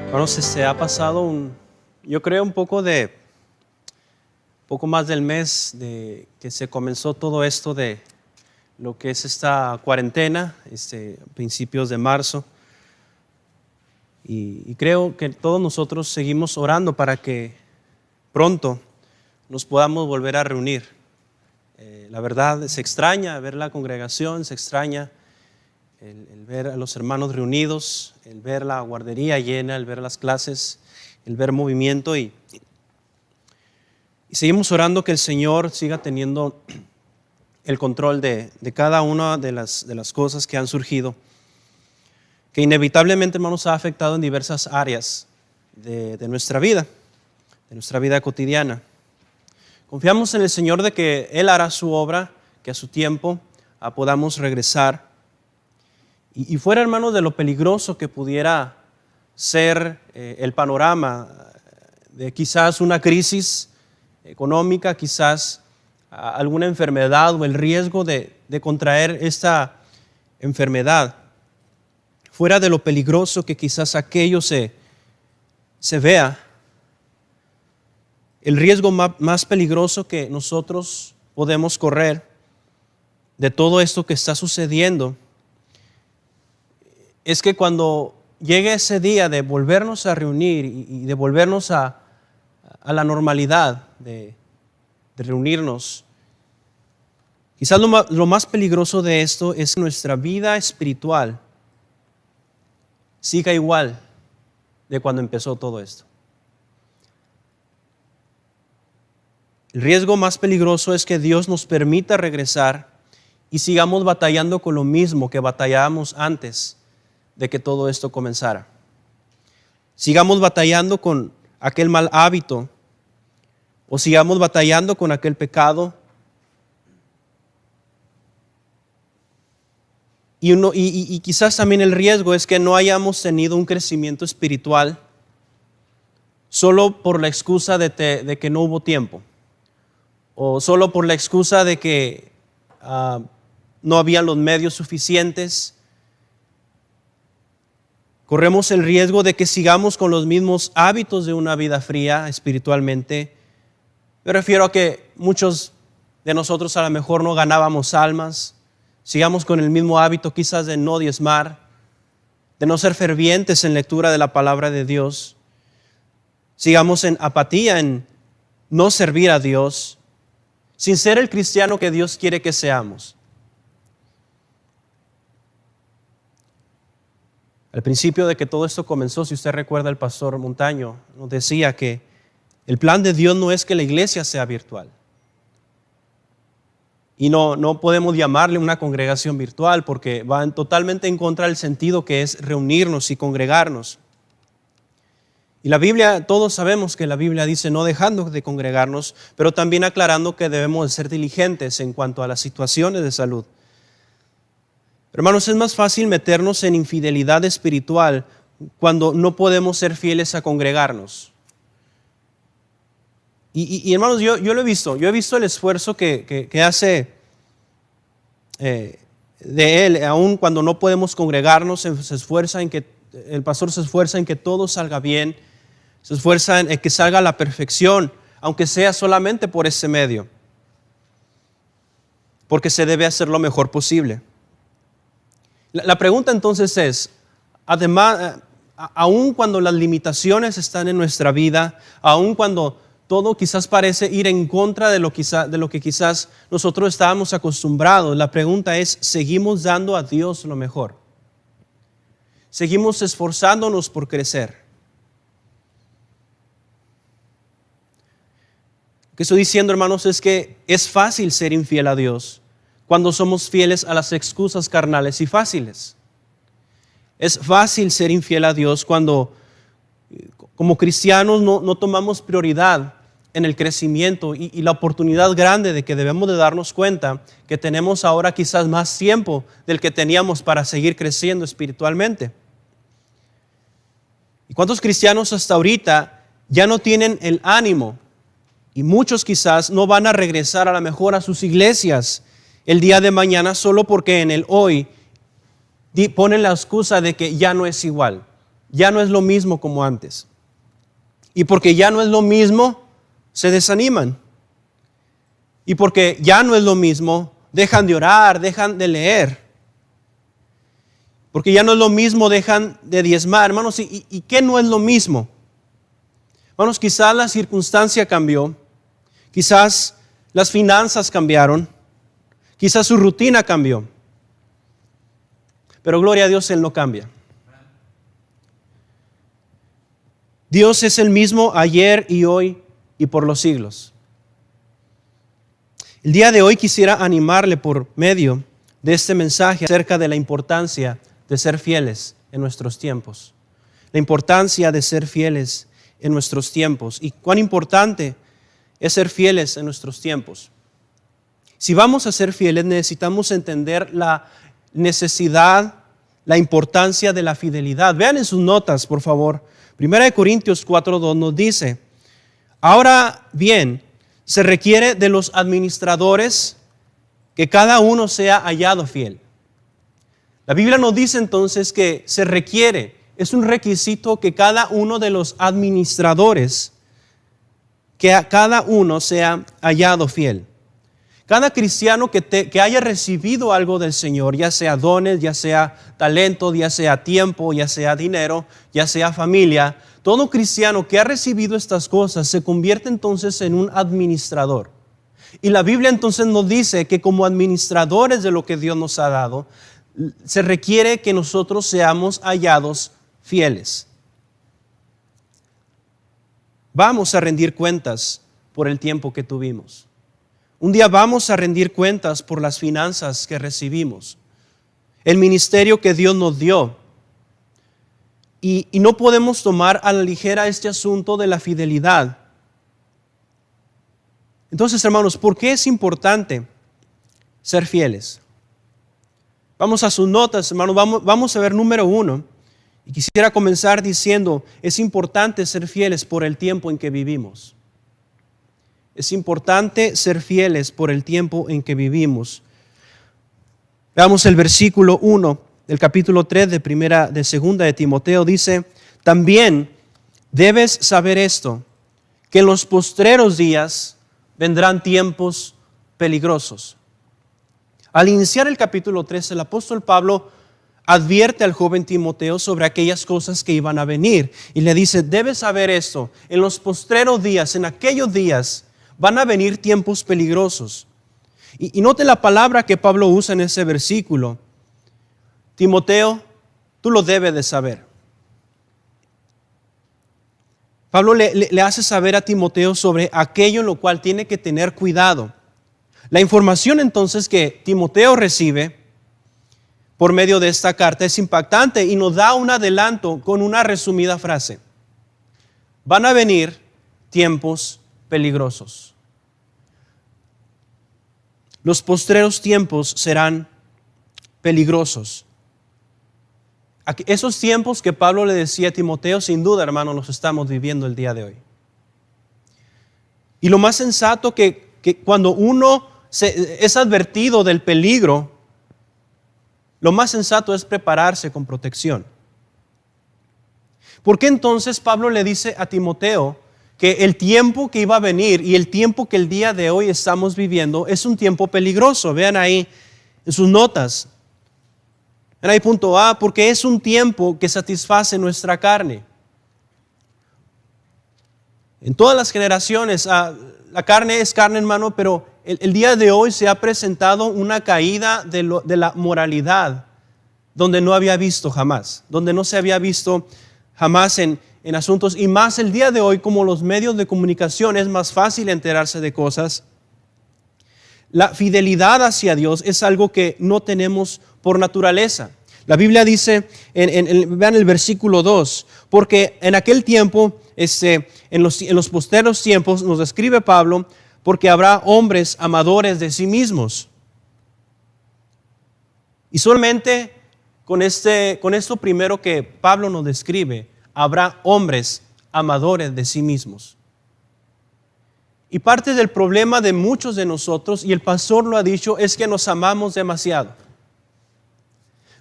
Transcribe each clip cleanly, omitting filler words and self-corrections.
Hermanos, se ha pasado yo creo un poco más del mes de que se comenzó todo esto de lo que es esta cuarentena, principios de marzo. Y creo que todos nosotros seguimos orando para que pronto nos podamos volver a reunir. La verdad, se extraña ver la congregación, se extraña el ver a los hermanos reunidos, el ver la guardería llena, el ver las clases, el ver movimiento y seguimos orando que el Señor siga teniendo el control de cada una de las cosas que han surgido, que inevitablemente, hermanos, ha afectado en diversas áreas de nuestra vida cotidiana. Confiamos en el Señor de que Él hará su obra, que a su tiempo podamos regresar. Y fuera, hermanos, de lo peligroso que pudiera ser el panorama de quizás una crisis económica, quizás alguna enfermedad o el riesgo de contraer esta enfermedad, fuera de lo peligroso que quizás aquello se vea, el riesgo más peligroso que nosotros podemos correr de todo esto que está sucediendo es que cuando llegue ese día de volvernos a reunir y de volvernos a la normalidad de reunirnos, quizás lo más peligroso de esto es que nuestra vida espiritual siga igual de cuando empezó todo esto. El riesgo más peligroso es que Dios nos permita regresar y sigamos batallando con lo mismo que batallábamos antes de que todo esto comenzara. Sigamos batallando con aquel mal hábito o sigamos batallando con aquel pecado y quizás también el riesgo es que no hayamos tenido un crecimiento espiritual solo por la excusa de que no hubo tiempo o solo por la excusa de que no habían los medios suficientes. Corremos el riesgo de que sigamos con los mismos hábitos de una vida fría espiritualmente. Me refiero a que muchos de nosotros a lo mejor no ganábamos almas, sigamos con el mismo hábito quizás de no diezmar, de no ser fervientes en lectura de la palabra de Dios, sigamos en apatía, en no servir a Dios, sin ser el cristiano que Dios quiere que seamos. Al principio de que todo esto comenzó, si usted recuerda, el pastor Montaño nos decía que el plan de Dios no es que la iglesia sea virtual. Y no podemos llamarle una congregación virtual porque va totalmente en contra del sentido que es reunirnos y congregarnos. Y la Biblia, todos sabemos que la Biblia dice no dejando de congregarnos, pero también aclarando que debemos de ser diligentes en cuanto a las situaciones de salud. Hermanos, es más fácil meternos en infidelidad espiritual cuando no podemos ser fieles a congregarnos. Y hermanos, yo lo he visto el esfuerzo que hace de él, aun cuando no podemos congregarnos, el pastor se esfuerza en que todo salga bien, se esfuerza en que salga a la perfección, aunque sea solamente por ese medio, porque se debe hacer lo mejor posible. La pregunta entonces es, además, aun cuando las limitaciones están en nuestra vida, aun cuando todo quizás parece ir en contra de lo que quizás nosotros estábamos acostumbrados, la pregunta es, ¿seguimos dando a Dios lo mejor? ¿Seguimos esforzándonos por crecer? Lo que estoy diciendo, hermanos, es que es fácil ser infiel a Dios cuando somos fieles a las excusas carnales y fáciles. Es fácil ser infiel a Dios cuando como cristianos no tomamos prioridad en el crecimiento y la oportunidad grande de que debemos de darnos cuenta que tenemos ahora quizás más tiempo del que teníamos para seguir creciendo espiritualmente. ¿Y cuántos cristianos hasta ahorita ya no tienen el ánimo? Y muchos quizás no van a regresar a lo mejor a sus iglesias el día de mañana solo porque en el hoy ponen la excusa de que ya no es igual. ya no es lo mismo como antes. Y porque ya no es lo mismo, se desaniman. Y porque ya no es lo mismo, dejan de orar, dejan de leer. Porque ya no es lo mismo, dejan de diezmar. Hermanos, ¿y qué no es lo mismo? Hermanos, quizás la circunstancia cambió. Quizás las finanzas cambiaron. Quizás su rutina cambió. Pero gloria a Dios, Él no cambia. Dios es el mismo ayer y hoy y por los siglos. El día de hoy quisiera animarle por medio de este mensaje acerca de la importancia de ser fieles en nuestros tiempos. La importancia de ser fieles en nuestros tiempos. Y cuán importante es ser fieles en nuestros tiempos. Si vamos a ser fieles, necesitamos entender la necesidad, la importancia de la fidelidad. Vean en sus notas, por favor. 1 Corintios 4:2 nos dice: ahora bien, se requiere de los administradores que cada uno sea hallado fiel. La Biblia nos dice entonces que se requiere, es un requisito que cada uno de los administradores, que a cada uno sea hallado fiel. Cada cristiano que haya recibido algo del Señor, ya sea dones, ya sea talento, ya sea tiempo, ya sea dinero, ya sea familia, todo cristiano que ha recibido estas cosas se convierte entonces en un administrador. Y la Biblia entonces nos dice que como administradores de lo que Dios nos ha dado, se requiere que nosotros seamos hallados fieles. Vamos a rendir cuentas por el tiempo que tuvimos. Un día vamos a rendir cuentas por las finanzas que recibimos, el ministerio que Dios nos dio. Y no podemos tomar a la ligera este asunto de la fidelidad. Entonces, hermanos, ¿por qué es importante ser fieles? Vamos a sus notas, hermanos, vamos a ver número 1. Y quisiera comenzar diciendo, es importante ser fieles por el tiempo en que vivimos. Es importante ser fieles por el tiempo en que vivimos. Veamos el versículo 1 del capítulo 3 de segunda de Timoteo. Dice: también debes saber esto, que en los postreros días vendrán tiempos peligrosos. Al iniciar el capítulo 3, el apóstol Pablo advierte al joven Timoteo sobre aquellas cosas que iban a venir. Y le dice: debes saber esto, en los postreros días, en aquellos días, van a venir tiempos peligrosos. Y note la palabra que Pablo usa en ese versículo. Timoteo, tú lo debes de saber. Pablo le hace saber a Timoteo sobre aquello en lo cual tiene que tener cuidado. La información entonces que Timoteo recibe por medio de esta carta es impactante y nos da un adelanto con una resumida frase. Van a venir tiempos peligrosos. Los postreros tiempos serán peligrosos. Esos tiempos que Pablo le decía a Timoteo, sin duda, hermano, los estamos viviendo el día de hoy. Y lo más sensato que cuando uno es advertido del peligro, lo más sensato es prepararse con protección. ¿Por qué entonces Pablo le dice a Timoteo que el tiempo que iba a venir y el tiempo que el día de hoy estamos viviendo es un tiempo peligroso? Vean ahí en sus notas. Vean ahí punto A, porque es un tiempo que satisface nuestra carne. En todas las generaciones, la carne es carne, hermano, pero el día de hoy se ha presentado una caída de la moralidad donde no había visto jamás, donde no se había visto jamás en asuntos, y más el día de hoy, como los medios de comunicación es más fácil enterarse de cosas. La fidelidad hacia Dios es algo que no tenemos por naturaleza. La Biblia dice, vean el versículo 2, porque en aquel tiempo, en los posteros tiempos, nos describe Pablo, porque habrá hombres amadores de sí mismos. Y solamente con esto primero que Pablo nos describe, habrá hombres amadores de sí mismos. Y parte del problema de muchos de nosotros, y el pastor lo ha dicho, es que nos amamos demasiado.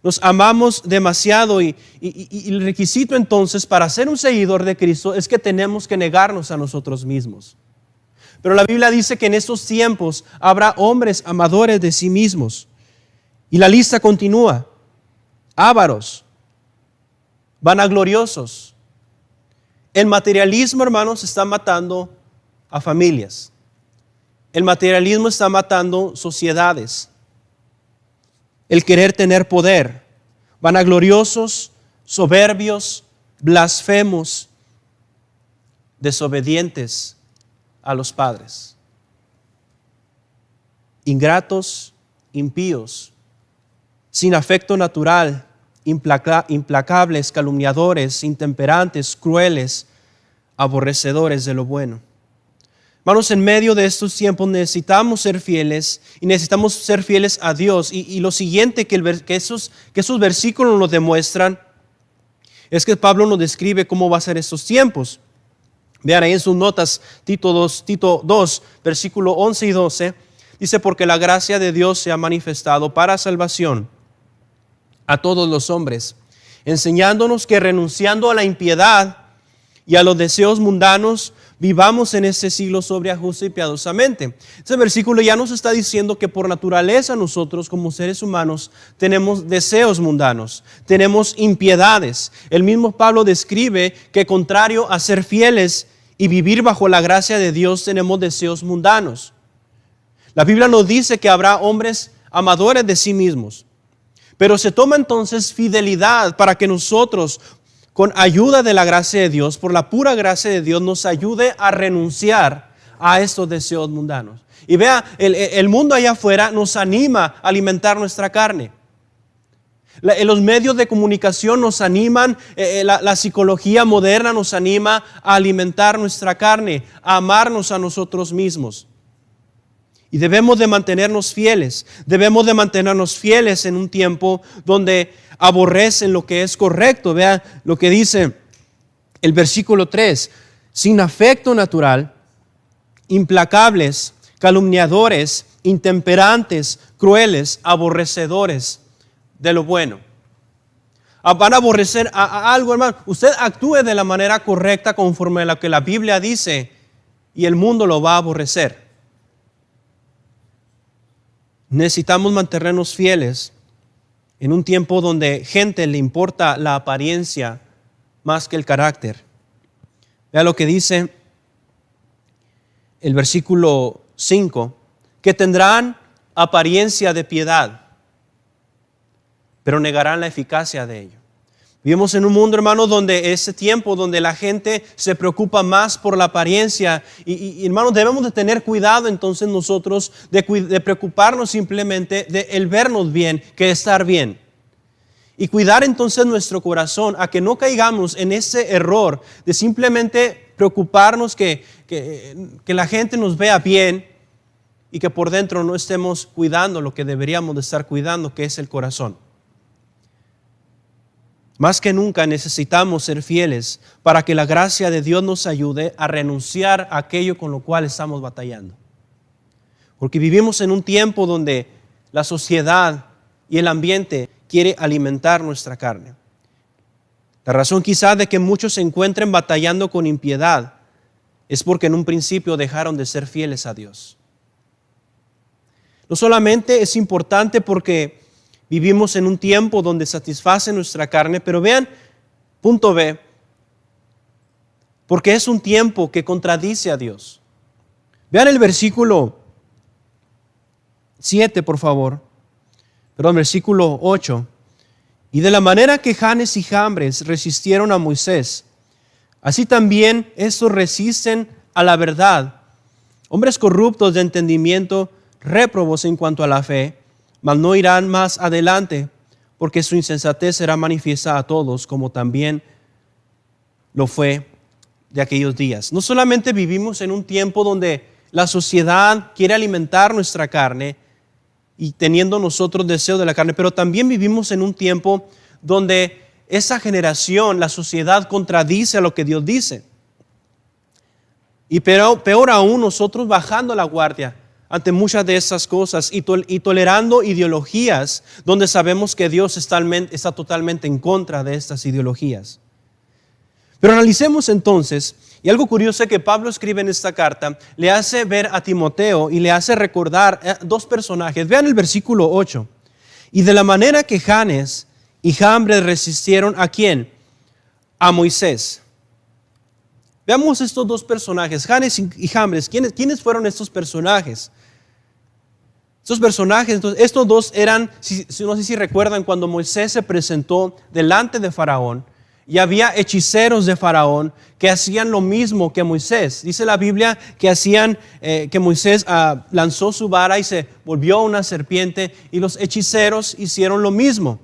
Nos amamos demasiado y el requisito entonces para ser un seguidor de Cristo es que tenemos que negarnos a nosotros mismos. Pero la Biblia dice que en estos tiempos habrá hombres amadores de sí mismos. Y la lista continúa. Ávaros, vanagloriosos. El materialismo, hermanos, está matando a familias. El materialismo está matando sociedades. El querer tener poder. Vanagloriosos, soberbios, blasfemos, desobedientes a los padres. Ingratos, impíos, sin afecto natural, implacables, calumniadores, intemperantes, crueles, aborrecedores de lo bueno. Hermanos, en medio de estos tiempos necesitamos ser fieles y necesitamos ser fieles a Dios. Y lo siguiente que esos versículos nos demuestran es que Pablo nos describe cómo va a ser estos tiempos. Vean ahí en sus notas, Tito 2, versículo 11 y 12, dice: porque la gracia de Dios se ha manifestado para salvación a todos los hombres, enseñándonos que renunciando a la impiedad y a los deseos mundanos, vivamos en este siglo sobria, justa y piadosamente. Este versículo ya nos está diciendo que por naturaleza nosotros como seres humanos tenemos deseos mundanos, tenemos impiedades. El mismo Pablo describe que contrario a ser fieles y vivir bajo la gracia de Dios, tenemos deseos mundanos. La Biblia nos dice que habrá hombres amadores de sí mismos, pero se toma entonces fidelidad para que nosotros, con ayuda de la gracia de Dios, por la pura gracia de Dios, nos ayude a renunciar a estos deseos mundanos. Y vea, el mundo allá afuera nos anima a alimentar nuestra carne. Los medios de comunicación nos animan, la psicología moderna nos anima a alimentar nuestra carne, a amarnos a nosotros mismos. Y debemos de mantenernos fieles en un tiempo donde aborrecen lo que es correcto. Vean lo que dice el versículo 3, sin afecto natural, implacables, calumniadores, intemperantes, crueles, aborrecedores de lo bueno. Van a aborrecer a algo, hermano. Usted actúe de la manera correcta conforme a lo que la Biblia dice y el mundo lo va a aborrecer. Necesitamos mantenernos fieles en un tiempo donde gente le importa la apariencia más que el carácter. Vea lo que dice el versículo 5, que tendrán apariencia de piedad, pero negarán la eficacia de ello. Vivimos en un mundo, hermano, donde ese tiempo donde la gente se preocupa más por la apariencia y hermanos, debemos de tener cuidado entonces nosotros de preocuparnos simplemente de el vernos bien que estar bien. Y cuidar entonces nuestro corazón a que no caigamos en ese error de simplemente preocuparnos que la gente nos vea bien y que por dentro no estemos cuidando lo que deberíamos de estar cuidando, que es el corazón. Más que nunca necesitamos ser fieles para que la gracia de Dios nos ayude a renunciar a aquello con lo cual estamos batallando. Porque vivimos en un tiempo donde la sociedad y el ambiente quiere alimentar nuestra carne. La razón quizá de que muchos se encuentren batallando con impiedad es porque en un principio dejaron de ser fieles a Dios. No solamente es importante porque vivimos en un tiempo donde satisface nuestra carne, pero vean, punto B, porque es un tiempo que contradice a Dios. Vean el versículo 7, por favor. Versículo 8. Y de la manera que Janes y Jambres resistieron a Moisés, así también estos resisten a la verdad. Hombres corruptos de entendimiento, réprobos en cuanto a la fe, mas no irán más adelante, porque su insensatez será manifiesta a todos, como también lo fue de aquellos días. No solamente vivimos en un tiempo donde la sociedad quiere alimentar nuestra carne y teniendo nosotros deseo de la carne, pero también vivimos en un tiempo donde esa generación, la sociedad, contradice a lo que Dios dice. Y peor aún, nosotros bajando la guardia ante muchas de esas cosas y tolerando ideologías donde sabemos que Dios está totalmente en contra de estas ideologías. Pero analicemos entonces, y algo curioso que Pablo escribe en esta carta, le hace ver a Timoteo y le hace recordar dos personajes. Vean el versículo 8. Y de la manera que Janes y Jambres resistieron ¿a quién? A Moisés. Veamos estos dos personajes, Janes y Jambres. ¿Quiénes fueron estos personajes? Estos personajes, entonces, estos dos eran, no sé si recuerdan, cuando Moisés se presentó delante de Faraón, y había hechiceros de Faraón que hacían lo mismo que Moisés. Dice la Biblia que Moisés lanzó su vara y se volvió una serpiente, y los hechiceros hicieron lo mismo.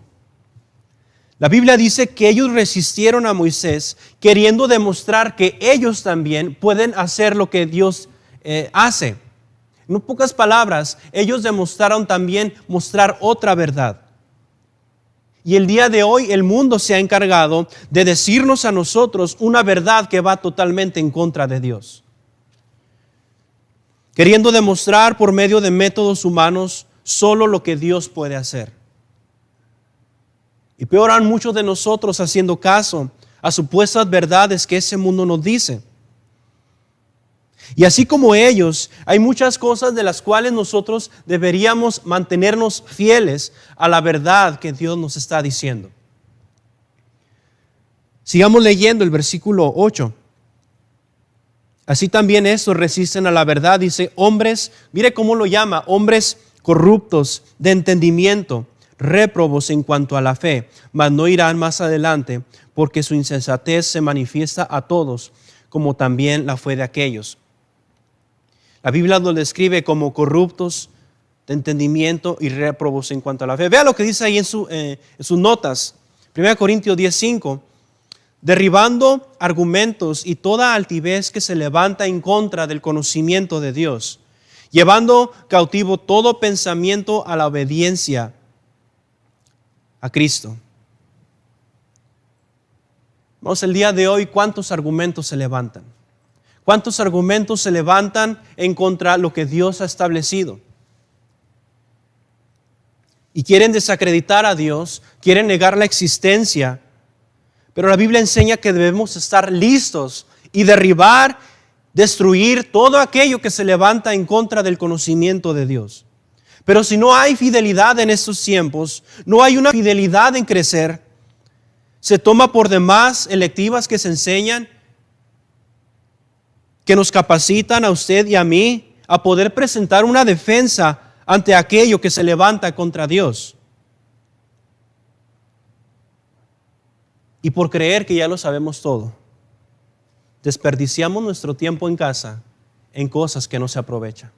La Biblia dice que ellos resistieron a Moisés, queriendo demostrar que ellos también pueden hacer lo que Dios hace. En pocas palabras, ellos demostraron también mostrar otra verdad. Y el día de hoy el mundo se ha encargado de decirnos a nosotros una verdad que va totalmente en contra de Dios. Queriendo demostrar por medio de métodos humanos solo lo que Dios puede hacer. Y peor aún, muchos de nosotros haciendo caso a supuestas verdades que ese mundo nos dice. Y así como ellos, hay muchas cosas de las cuales nosotros deberíamos mantenernos fieles a la verdad que Dios nos está diciendo. Sigamos leyendo el versículo 8. Así también estos resisten a la verdad, dice, hombres, mire cómo lo llama, hombres corruptos de entendimiento, réprobos en cuanto a la fe, mas no irán más adelante, porque su insensatez se manifiesta a todos, como también la fue de aquellos. La Biblia lo describe como corruptos de entendimiento y réprobos en cuanto a la fe. Vea lo que dice ahí en sus notas. 1 Corintios 10:5. Derribando argumentos y toda altivez que se levanta en contra del conocimiento de Dios, llevando cautivo todo pensamiento a la obediencia a Cristo. Vamos, el día de hoy, ¿cuántos argumentos se levantan? ¿Cuántos argumentos se levantan en contra de lo que Dios ha establecido? Y quieren desacreditar a Dios, quieren negar la existencia. Pero la Biblia enseña que debemos estar listos y derribar, destruir todo aquello que se levanta en contra del conocimiento de Dios. Pero si no hay fidelidad en estos tiempos, no hay una fidelidad en crecer, se toma por demás electivas que se enseñan, que nos capacitan a usted y a mí a poder presentar una defensa ante aquello que se levanta contra Dios. Y por creer que ya lo sabemos todo, desperdiciamos nuestro tiempo en casa en cosas que no se aprovechan.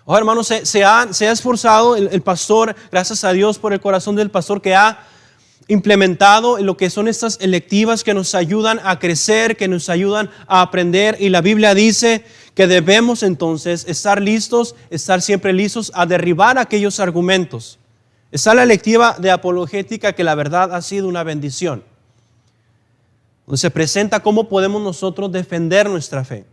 Ojalá, hermanos, se ha esforzado el pastor, gracias a Dios por el corazón del pastor que ha implementado lo que son estas electivas que nos ayudan a crecer, que nos ayudan a aprender. Y la Biblia dice que debemos entonces estar listos, estar siempre listos a derribar aquellos argumentos. Está la electiva de apologética, que la verdad ha sido una bendición, donde se presenta cómo podemos nosotros defender nuestra fe.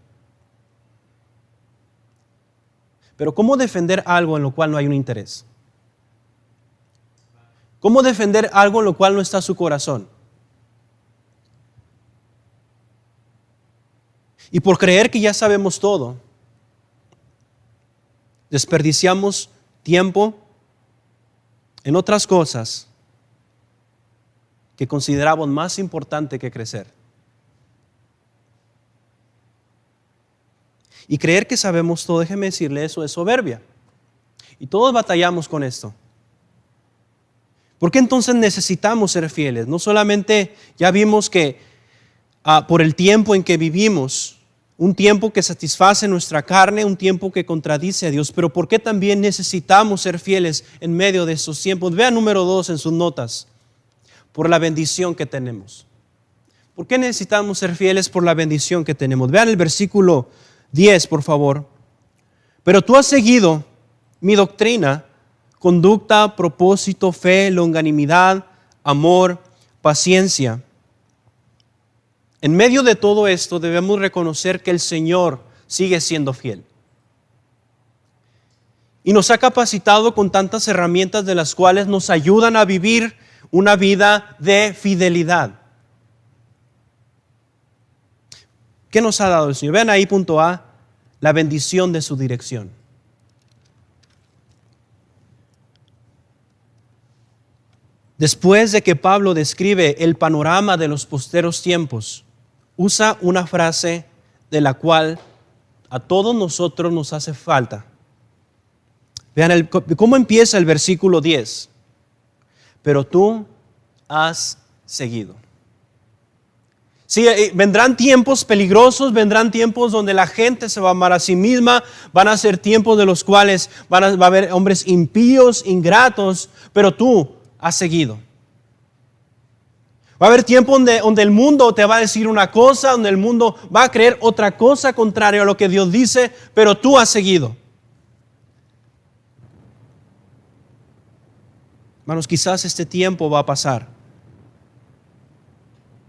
Pero ¿cómo defender algo en lo cual no hay un interés? ¿Cómo defender algo en lo cual no está su corazón? Y por creer que ya sabemos todo, desperdiciamos tiempo en otras cosas que consideramos más importante que crecer. Y creer que sabemos todo, déjeme decirle, eso es soberbia. Y todos batallamos con esto. ¿Por qué entonces necesitamos ser fieles? No solamente ya vimos que por el tiempo en que vivimos, un tiempo que satisface nuestra carne, un tiempo que contradice a Dios, pero ¿por qué también necesitamos ser fieles en medio de esos tiempos? Vea número 2 en sus notas, por la bendición que tenemos. ¿Por qué necesitamos ser fieles? Por la bendición que tenemos. Vean el versículo 10, por favor. Pero tú has seguido mi doctrina, conducta, propósito, fe, longanimidad, amor, paciencia. En medio de todo esto debemos reconocer que el Señor sigue siendo fiel. y nos ha capacitado con tantas herramientas de las cuales nos ayudan a vivir una vida de fidelidad. ¿Qué nos ha dado el Señor? Vean ahí punto A, la bendición de su dirección. Después de que Pablo describe el panorama de los posteros tiempos, usa una frase de la cual a todos nosotros nos hace falta. Vean cómo empieza el versículo 10. Pero tú has seguido. Sí, vendrán tiempos peligrosos, vendrán tiempos donde la gente se va a amar a sí misma, van a ser tiempos de los cuales va a haber hombres impíos, ingratos, pero tú has seguido. Va a haber tiempo donde el mundo te va a decir una cosa, donde el mundo va a creer otra cosa contraria a lo que Dios dice, pero tú has seguido. Hermanos, quizás este tiempo va a pasar.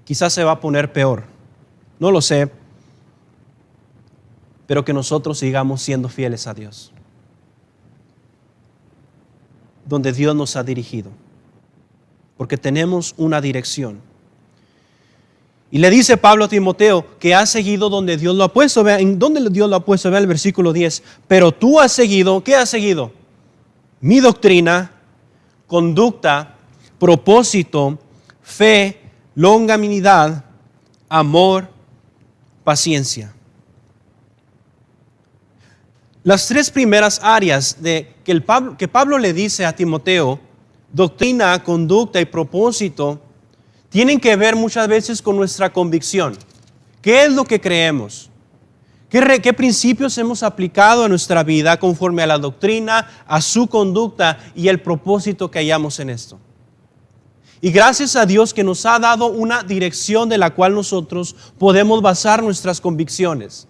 Quizás se va a poner peor. No lo sé. Pero que nosotros sigamos siendo fieles a Dios. Donde Dios nos ha dirigido. Porque tenemos una dirección. Y le dice Pablo a Timoteo que ha seguido donde Dios lo ha puesto. Vea, ¿en dónde Dios lo ha puesto? Vea el versículo 10. Pero tú has seguido, ¿qué has seguido? Mi doctrina, conducta, propósito, fe, longanimidad, amor, paciencia. Las tres primeras áreas que Pablo le dice a Timoteo, doctrina, conducta y propósito, tienen que ver muchas veces con nuestra convicción. ¿Qué es lo que creemos? ¿Qué principios hemos aplicado a nuestra vida conforme a la doctrina, a su conducta y el propósito que hallamos en esto? Y gracias a Dios que nos ha dado una dirección de la cual nosotros podemos basar nuestras convicciones.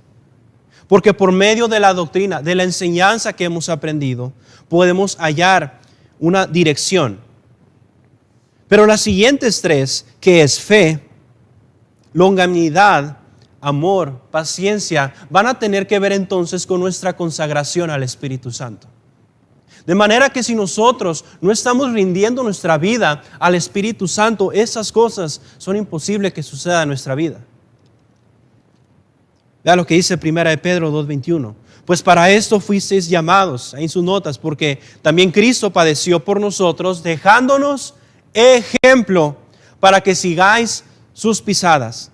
Porque por medio de la doctrina, de la enseñanza que hemos aprendido, podemos hallar una dirección. Pero las siguientes tres, que es fe, longanimidad, amor, paciencia, van a tener que ver entonces con nuestra consagración al Espíritu Santo. De manera que si nosotros no estamos rindiendo nuestra vida al Espíritu Santo, esas cosas son imposibles que sucedan en nuestra vida. Vea lo que dice 1 de Pedro 2:21. Pues para esto fuisteis llamados, ahí en sus notas, porque también Cristo padeció por nosotros, dejándonos ejemplo para que sigáis sus pisadas.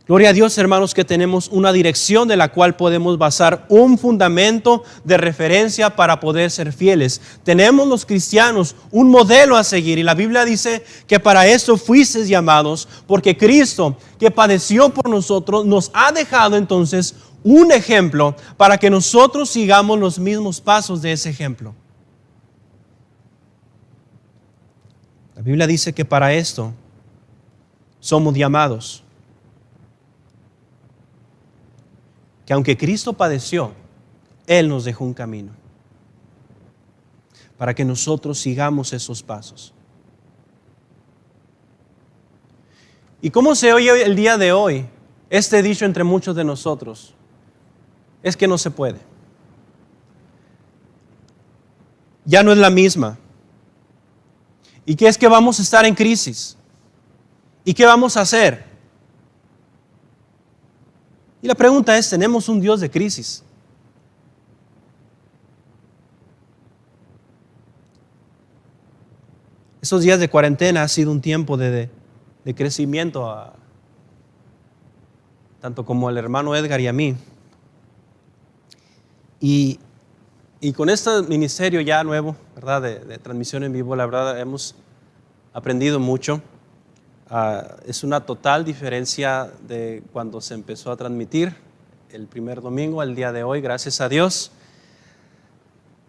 Gloria a Dios, hermanos, que tenemos una dirección de la cual podemos basar un fundamento de referencia para poder ser fieles. Tenemos los cristianos un modelo a seguir y la Biblia dice que para eso fuisteis llamados, porque Cristo, que padeció por nosotros, nos ha dejado entonces un ejemplo para que nosotros sigamos los mismos pasos de ese ejemplo. La Biblia dice que para esto somos llamados. Que aunque Cristo padeció, Él nos dejó un camino para que nosotros sigamos esos pasos. ¿Y cómo se oye el día de hoy este dicho entre muchos de nosotros? Es que no se puede. Ya no es la misma. ¿Y qué es que vamos a estar en crisis? ¿Y qué vamos a hacer? Y la pregunta es, ¿tenemos un Dios de crisis? Esos días de cuarentena ha sido un tiempo de crecimiento, tanto como al hermano Edgar y a mí. Y con este ministerio ya nuevo, ¿verdad? De transmisión en vivo, la verdad hemos aprendido mucho. Es una total diferencia de cuando se empezó a transmitir el primer domingo al día de hoy, gracias a Dios.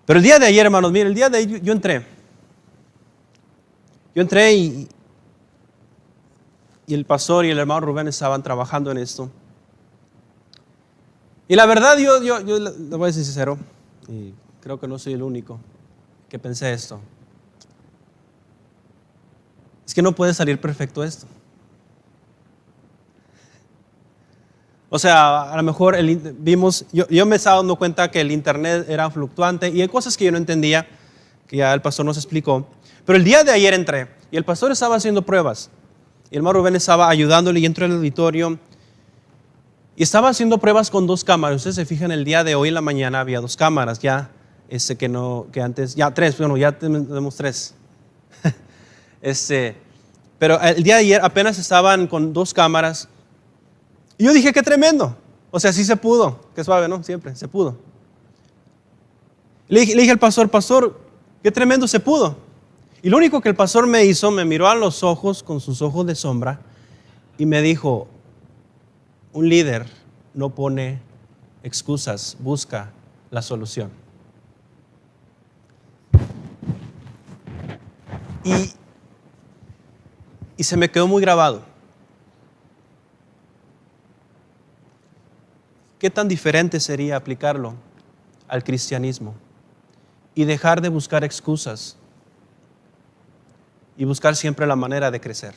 Pero el día de ayer, hermanos, miren, el día de ayer yo entré y el pastor y el hermano Rubén estaban trabajando en esto. Y la verdad, yo le voy a decir sincero, y creo que no soy el único que pensé esto. Es que no puede salir perfecto esto. O sea, a lo mejor yo me estaba dando cuenta que el internet era fluctuante y hay cosas que yo no entendía, que ya el pastor nos explicó. Pero el día de ayer entré y el pastor estaba haciendo pruebas. Y el hermano Rubén estaba ayudándole y entró al auditorio. Y estaba haciendo pruebas con 2 cámaras. Ustedes se fijan, el día de hoy en la mañana había 2 cámaras. Ya, que antes, ya 3, bueno, ya tenemos 3. Pero el día de ayer apenas estaban con 2 cámaras. Y yo dije, qué tremendo. O sea, sí se pudo. Qué suave, ¿no? Siempre, se pudo. Le dije al pastor, qué tremendo se pudo. Y lo único que el pastor me hizo, me miró a los ojos con sus ojos de sombra y me dijo, un líder no pone excusas, busca la solución. Y se me quedó muy grabado. ¿Qué tan diferente sería aplicarlo al cristianismo y dejar de buscar excusas y buscar siempre la manera de crecer?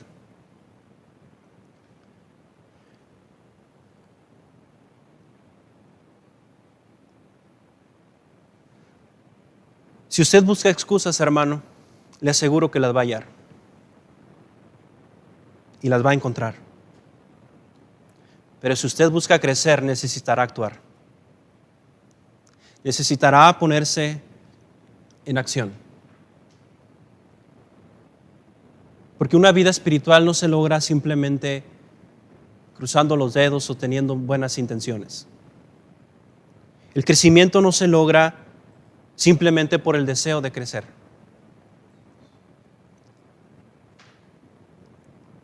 Si usted busca excusas, hermano, le aseguro que las va a hallar y las va a encontrar. Pero si usted busca crecer, necesitará actuar. Necesitará ponerse en acción. Porque una vida espiritual no se logra simplemente cruzando los dedos o teniendo buenas intenciones. El crecimiento no se logra simplemente por el deseo de crecer.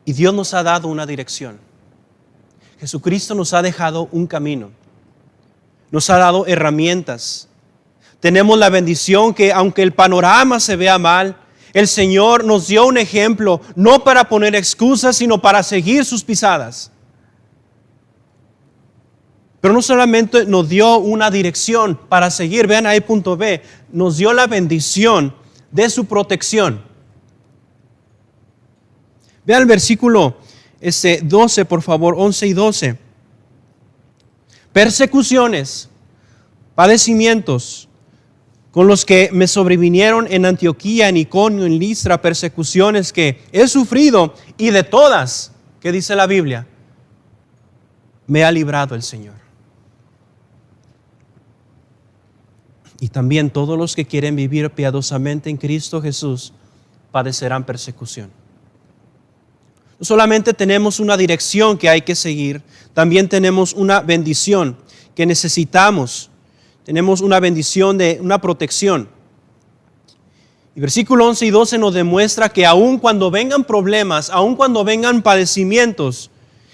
Y Dios nos ha dado una dirección. Jesucristo nos ha dejado un camino. Nos ha dado herramientas. Tenemos la bendición que aunque el panorama se vea mal, el Señor nos dio un ejemplo, no para poner excusas, sino para seguir sus pisadas. Pero no solamente nos dio una dirección para seguir, vean ahí punto B, nos dio la bendición de su protección. Vean el versículo 12, por favor, 11 y 12. Persecuciones, padecimientos, con los que me sobrevinieron en Antioquía, en Iconio, en Listra, persecuciones que he sufrido, y de todas, ¿qué dice la Biblia? Me ha librado el Señor. Y también todos los que quieren vivir piadosamente en Cristo Jesús padecerán persecución. No solamente tenemos una dirección que hay que seguir, también tenemos una bendición que necesitamos. Tenemos una bendición de una protección. Y versículo 11 y 12 nos demuestra que aun cuando vengan problemas, aun cuando vengan padecimientos,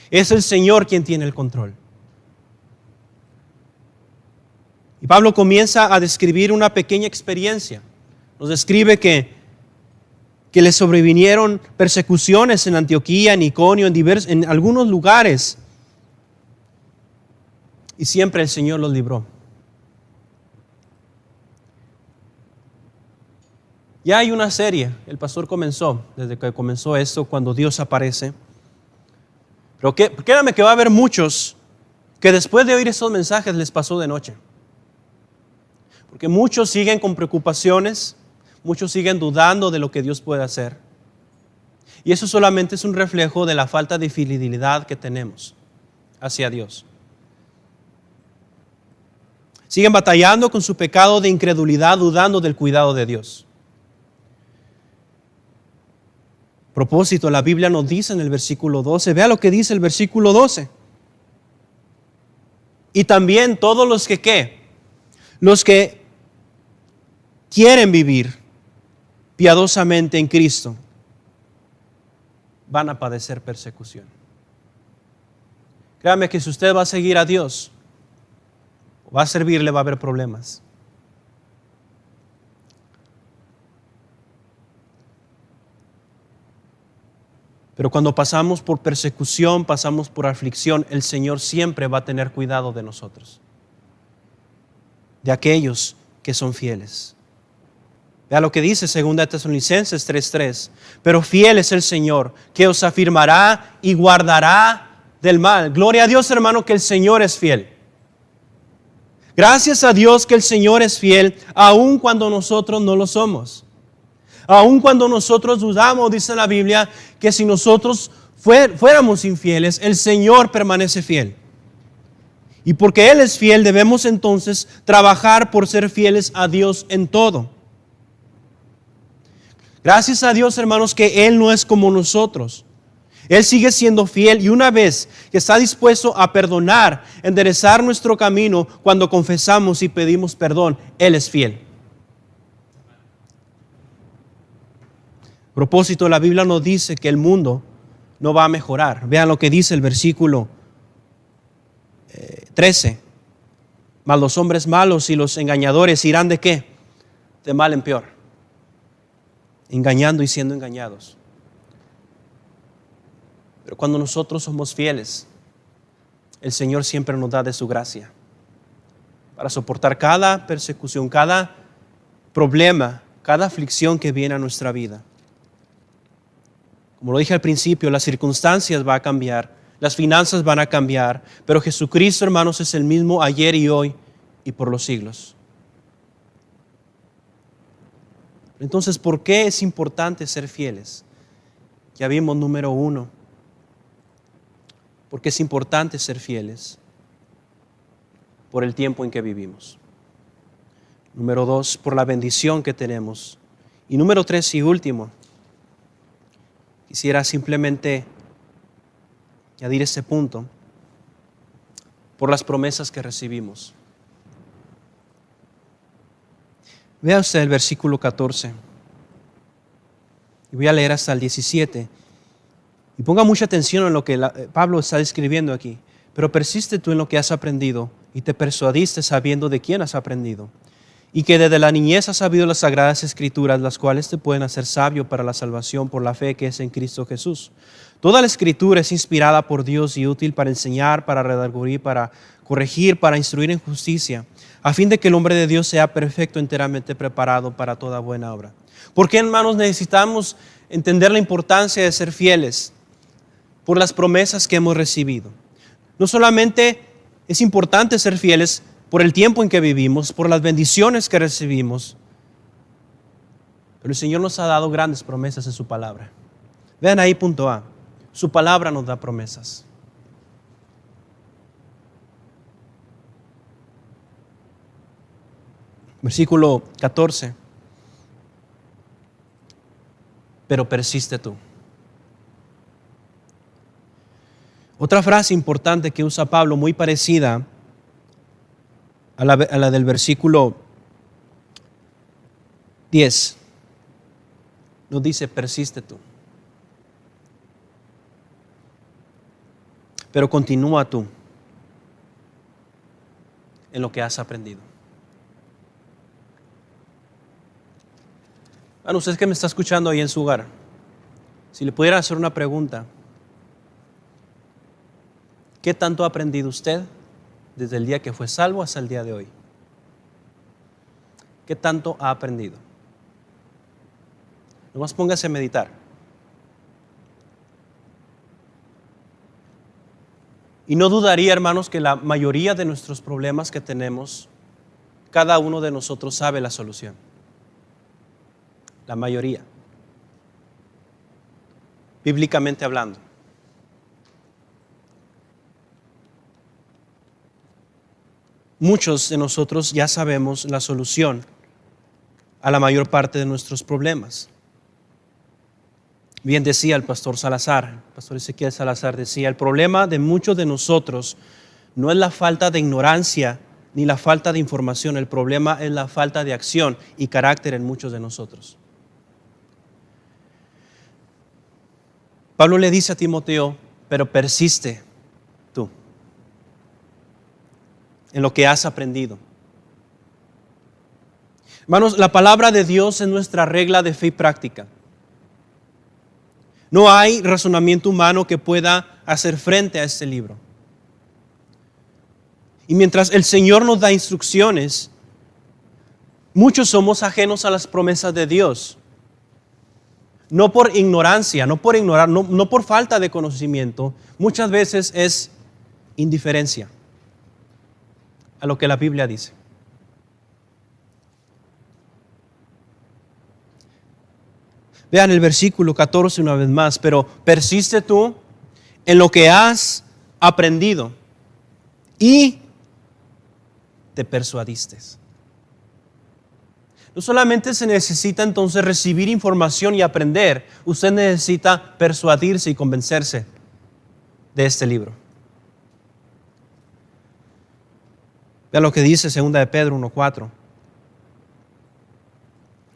es el Señor quien tiene el control. Y Pablo comienza a describir una pequeña experiencia. Nos describe que le sobrevinieron persecuciones en Antioquía, en Iconio, en algunos lugares. Y siempre el Señor los libró. Ya hay una serie, el pastor comenzó, desde que comenzó esto, cuando Dios aparece. Pero créanme que va a haber muchos que después de oír esos mensajes les pasó de noche. Porque muchos siguen con preocupaciones, muchos siguen dudando de lo que Dios puede hacer. Y eso solamente es un reflejo de la falta de fidelidad que tenemos hacia Dios. Siguen batallando con su pecado de incredulidad, dudando del cuidado de Dios. A propósito, la Biblia nos dice en el versículo 12, vea lo que dice el versículo 12. Y también todos los que, ¿qué? Los que quieren vivir piadosamente en Cristo van a padecer persecución. Créame que si usted va a seguir a Dios, va a servirle, va a haber problemas. Pero cuando pasamos por persecución, pasamos por aflicción, el Señor siempre va a tener cuidado de nosotros, de aquellos que son fieles. Vea lo que dice 2 Tesalonicenses 3:3. Pero fiel es el Señor, que os afirmará y guardará del mal. Gloria a Dios, hermano, que el Señor es fiel. Gracias a Dios que el Señor es fiel, aun cuando nosotros no lo somos. Aun cuando nosotros dudamos, dice la Biblia, que si nosotros fuéramos infieles, el Señor permanece fiel. Y porque Él es fiel, debemos entonces trabajar por ser fieles a Dios en todo. Gracias a Dios, hermanos, que Él no es como nosotros. Él sigue siendo fiel y una vez que está dispuesto a perdonar, enderezar nuestro camino cuando confesamos y pedimos perdón, Él es fiel. A propósito, la Biblia nos dice que el mundo no va a mejorar. Vean lo que dice el versículo 13. Mas los hombres malos y los engañadores irán ¿de qué? De mal en peor. Engañando y siendo engañados. Pero cuando nosotros somos fieles, el Señor siempre nos da de su gracia para soportar cada persecución, cada problema, cada aflicción que viene a nuestra vida. Como lo dije al principio, las circunstancias van a cambiar, las finanzas van a cambiar, pero Jesucristo, hermanos, es el mismo ayer y hoy y por los siglos. Entonces, ¿por qué es importante ser fieles? Ya vimos número 1. Porque es importante ser fieles por el tiempo en que vivimos. Número 2, por la bendición que tenemos. Y número 3 y último, quisiera simplemente añadir este punto, por las promesas que recibimos. Vea usted el versículo 14. Y voy a leer hasta el 17. Y ponga mucha atención en lo que Pablo está describiendo aquí. Pero persiste tú en lo que has aprendido y te persuadiste sabiendo de quién has aprendido. Y que desde la niñez has sabido las sagradas escrituras, las cuales te pueden hacer sabio para la salvación por la fe que es en Cristo Jesús. Toda la escritura es inspirada por Dios y útil para enseñar, para redarguir, para corregir, para instruir en justicia, a fin de que el hombre de Dios sea perfecto, enteramente preparado para toda buena obra. ¿Por qué, hermanos, necesitamos entender la importancia de ser fieles? Por las promesas que hemos recibido. No solamente es importante ser fieles por el tiempo en que vivimos, por las bendiciones que recibimos, pero el Señor nos ha dado grandes promesas en su palabra. Vean ahí punto A. Su palabra nos da promesas. Versículo 14. Pero persiste tú. Otra frase importante que usa Pablo, muy parecida a la del versículo 10, nos dice, persiste tú. Pero continúa tú en lo que has aprendido. Bueno, usted que me está escuchando ahí en su hogar, si le pudiera hacer una pregunta, ¿qué tanto ha aprendido usted desde el día que fue salvo hasta el día de hoy? ¿Qué tanto ha aprendido? Nomás póngase a meditar. Y no dudaría, hermanos, que la mayoría de nuestros problemas que tenemos, cada uno de nosotros sabe la solución. La mayoría. Bíblicamente hablando. Muchos de nosotros ya sabemos la solución a la mayor parte de nuestros problemas. Bien decía el pastor Salazar, el pastor Ezequiel Salazar decía, el problema de muchos de nosotros no es la falta de ignorancia ni la falta de información, el problema es la falta de acción y carácter en muchos de nosotros. Pablo le dice a Timoteo, pero persiste tú en lo que has aprendido. Hermanos, la palabra de Dios es nuestra regla de fe y práctica. No hay razonamiento humano que pueda hacer frente a este libro. Y mientras el Señor nos da instrucciones, muchos somos ajenos a las promesas de Dios. no por ignorancia, no por ignorar, no por falta de conocimiento, muchas veces es indiferencia a lo que la Biblia dice. Vean el versículo 14 una vez más, pero persiste tú en lo que has aprendido y te persuadiste. No solamente se necesita entonces recibir información y aprender, usted necesita persuadirse y convencerse de este libro. Vean lo que dice 2 de Pedro 1:4.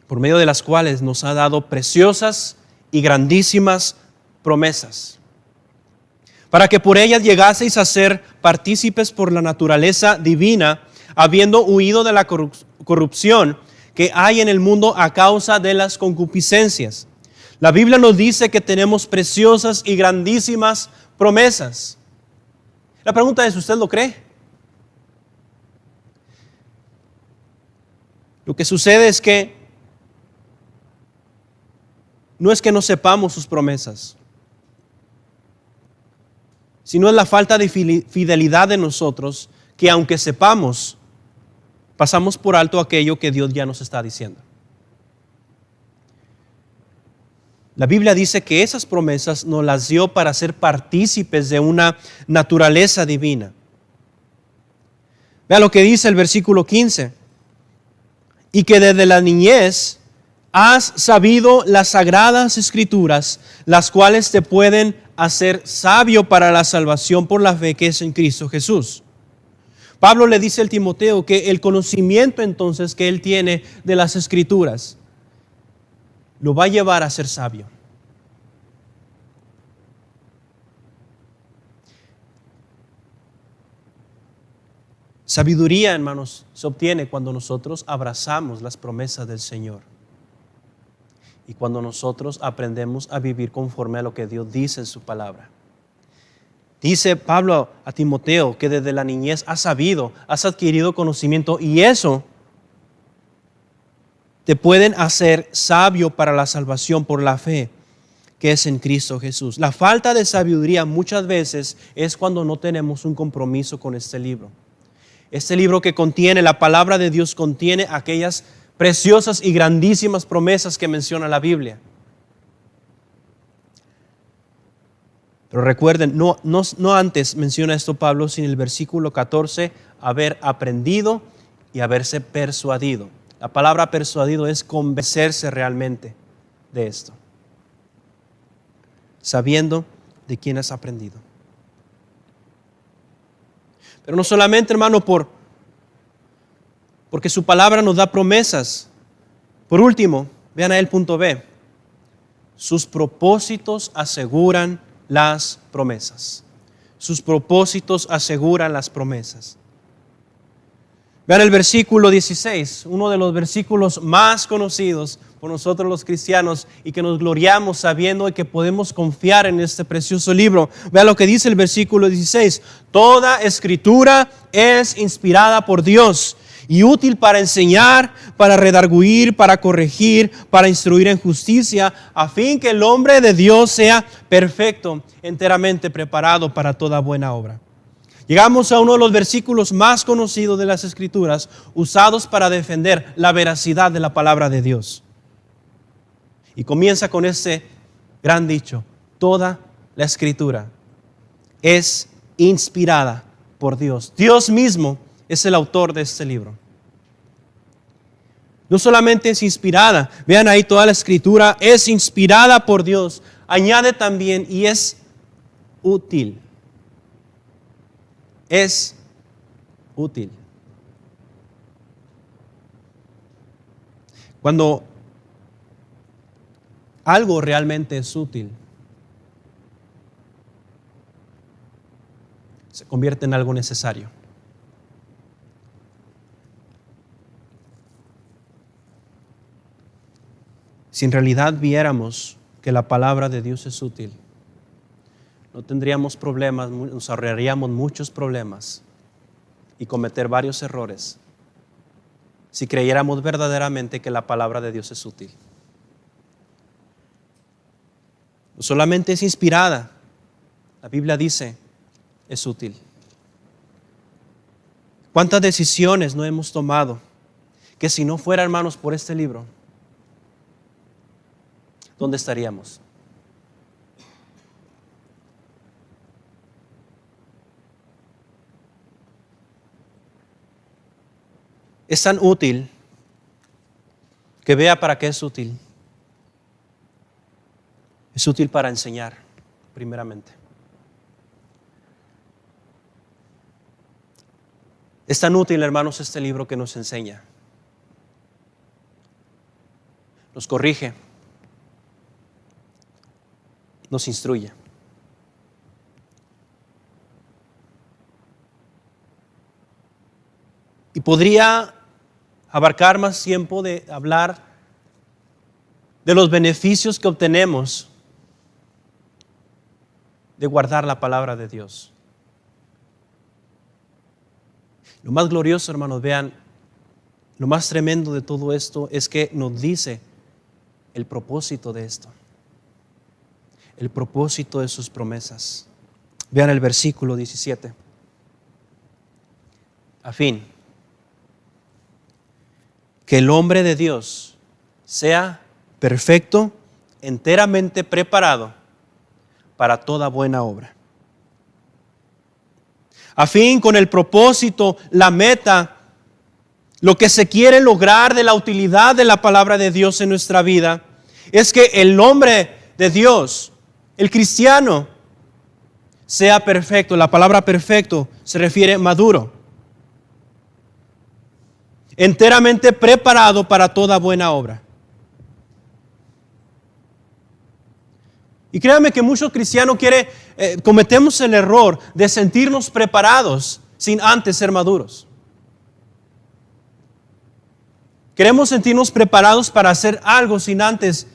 Por medio de las cuales nos ha dado preciosas y grandísimas promesas, para que por ellas llegaseis a ser partícipes por la naturaleza divina, habiendo huido de la corrupción que hay en el mundo a causa de las concupiscencias. La Biblia nos dice que tenemos preciosas y grandísimas promesas. La pregunta es, ¿usted lo cree? Lo que sucede es que no es que no sepamos sus promesas, sino es la falta de fidelidad de nosotros, que aunque sepamos, pasamos por alto aquello que Dios ya nos está diciendo. La Biblia dice que esas promesas nos las dio para ser partícipes de una naturaleza divina. Vea lo que dice el versículo 15. Y que desde la niñez has sabido las sagradas escrituras, las cuales te pueden hacer sabio para la salvación por la fe que es en Cristo Jesús. Pablo le dice al Timoteo que el conocimiento entonces que él tiene de las escrituras lo va a llevar a ser sabio. Sabiduría, hermanos, se obtiene cuando nosotros abrazamos las promesas del Señor y cuando nosotros aprendemos a vivir conforme a lo que Dios dice en su palabra. Dice Pablo a Timoteo que desde la niñez has sabido, has adquirido conocimiento, y eso te pueden hacer sabio para la salvación por la fe que es en Cristo Jesús. La falta de sabiduría muchas veces es cuando no tenemos un compromiso con este libro. Este libro que contiene, la palabra de Dios contiene aquellas preciosas y grandísimas promesas que menciona la Biblia. Pero recuerden, no antes menciona esto Pablo, sino en el versículo 14, haber aprendido y haberse persuadido. La palabra persuadido es convencerse realmente de esto, sabiendo de quién has aprendido. Pero no solamente, hermano, porque su palabra nos da promesas. Por último, vean ahí el punto B. Sus propósitos aseguran las promesas. Sus propósitos aseguran las promesas. Vean el versículo 16, uno de los versículos más conocidos por nosotros los cristianos y que nos gloriamos sabiendo que podemos confiar en este precioso libro. Vean lo que dice el versículo 16. Toda escritura es inspirada por Dios y útil para enseñar, para redarguir, para corregir, para instruir en justicia, a fin que el hombre de Dios sea perfecto, enteramente preparado para toda buena obra. Llegamos a uno de los versículos más conocidos de las Escrituras, usados para defender la veracidad de la palabra de Dios. Y comienza con ese gran dicho: toda la Escritura es inspirada por Dios. Dios mismo es el autor de este libro. No solamente es inspirada, vean ahí, toda la Escritura es inspirada por Dios. Añade también, y es útil. Es útil. Cuando algo realmente es útil, se convierte en algo necesario. Si en realidad viéramos que la palabra de Dios es útil, no tendríamos problemas, nos ahorraríamos muchos problemas y cometer varios errores si creyéramos verdaderamente que la palabra de Dios es útil. No solamente es inspirada, la Biblia dice, es útil. ¿Cuántas decisiones no hemos tomado que si no fuera, hermanos, por este libro, ¿dónde estaríamos? Es tan útil que vea para qué es útil. Es útil para enseñar, primeramente. Es tan útil, hermanos, este libro que nos enseña. Nos corrige. Nos instruye. Y podría abarcar más tiempo de hablar de los beneficios que obtenemos de guardar la palabra de Dios. Lo más glorioso, hermanos, vean, lo más tremendo de todo esto es que nos dice el propósito de esto. El propósito de sus promesas. Vean el versículo 17. A fin que el hombre de Dios sea perfecto, enteramente preparado para toda buena obra. A fin, con el propósito, la meta, lo que se quiere lograr de la utilidad de la palabra de Dios en nuestra vida, es que el hombre de Dios, el cristiano, sea perfecto. La palabra perfecto se refiere maduro. Enteramente preparado para toda buena obra. Y créanme que muchos cristianos cometemos el error de sentirnos preparados sin antes ser maduros. Queremos sentirnos preparados para hacer algo sin antes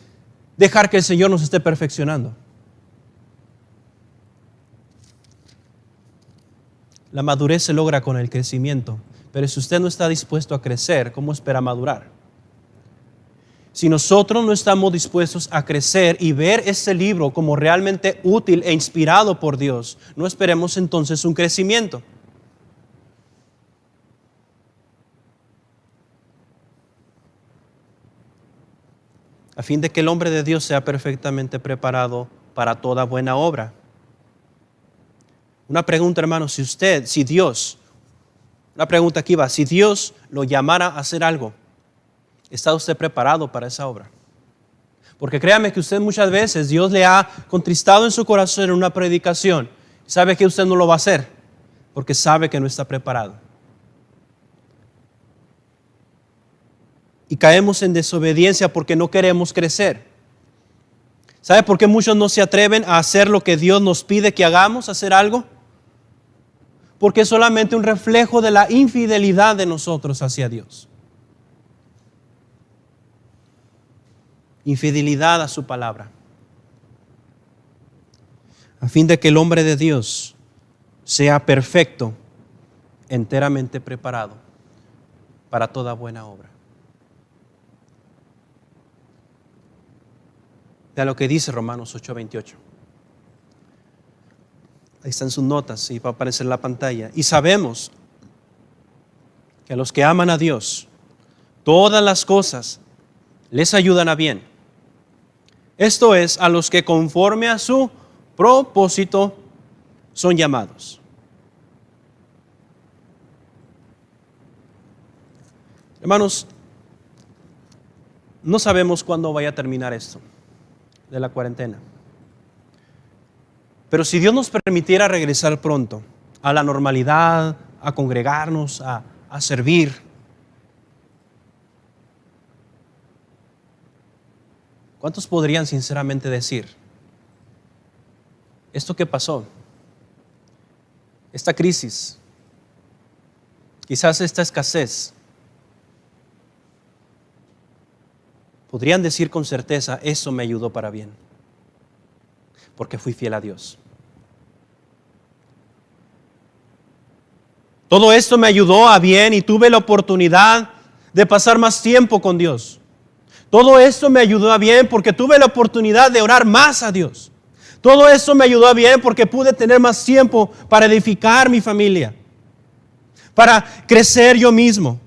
dejar que el Señor nos esté perfeccionando. La madurez se logra con el crecimiento, pero si usted no está dispuesto a crecer, ¿cómo espera madurar? Si nosotros no estamos dispuestos a crecer y ver este libro como realmente útil e inspirado por Dios, no esperemos entonces un crecimiento. A fin de que el hombre de Dios sea perfectamente preparado para toda buena obra. Una pregunta, hermano, si Dios lo llamara a hacer algo, ¿está usted preparado para esa obra? Porque créame que usted muchas veces, Dios le ha contristado en su corazón en una predicación. Sabe que usted no lo va a hacer, porque sabe que no está preparado. Y caemos en desobediencia porque no queremos crecer. ¿Sabe por qué muchos no se atreven a hacer lo que Dios nos pide que hagamos, hacer algo? Porque es solamente un reflejo de la infidelidad de nosotros hacia Dios. Infidelidad a su palabra. A fin de que el hombre de Dios sea perfecto, enteramente preparado para toda buena obra. Vea lo que dice Romanos 8:28. Ahí están sus notas y va a aparecer en la pantalla. Y sabemos que a los que aman a Dios, todas las cosas les ayudan a bien. Esto es, a los que conforme a su propósito son llamados. Hermanos, no sabemos cuándo vaya a terminar esto de la cuarentena. Pero si Dios nos permitiera regresar pronto a la normalidad, a congregarnos, a servir, ¿cuántos podrían sinceramente decir, esto que pasó, esta crisis, quizás esta escasez, podrían decir con certeza, eso me ayudó para bien, porque fui fiel a Dios? Todo esto me ayudó a bien y tuve la oportunidad de pasar más tiempo con Dios. Todo esto me ayudó a bien porque tuve la oportunidad de orar más a Dios. Todo esto me ayudó a bien porque pude tener más tiempo para edificar mi familia, para crecer yo mismo.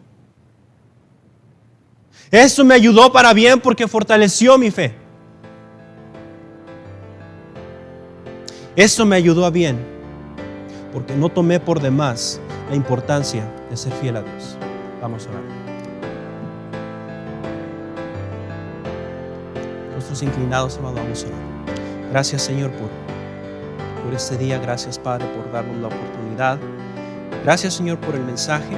Eso me ayudó para bien porque fortaleció mi fe. Eso me ayudó a bien porque no tomé por demás la importancia de ser fiel a Dios. Vamos a orar. Nuestros inclinados, amados, vamos a orar. Gracias, Señor, por este día. Gracias, Padre, por darnos la oportunidad. Gracias, Señor, por el mensaje.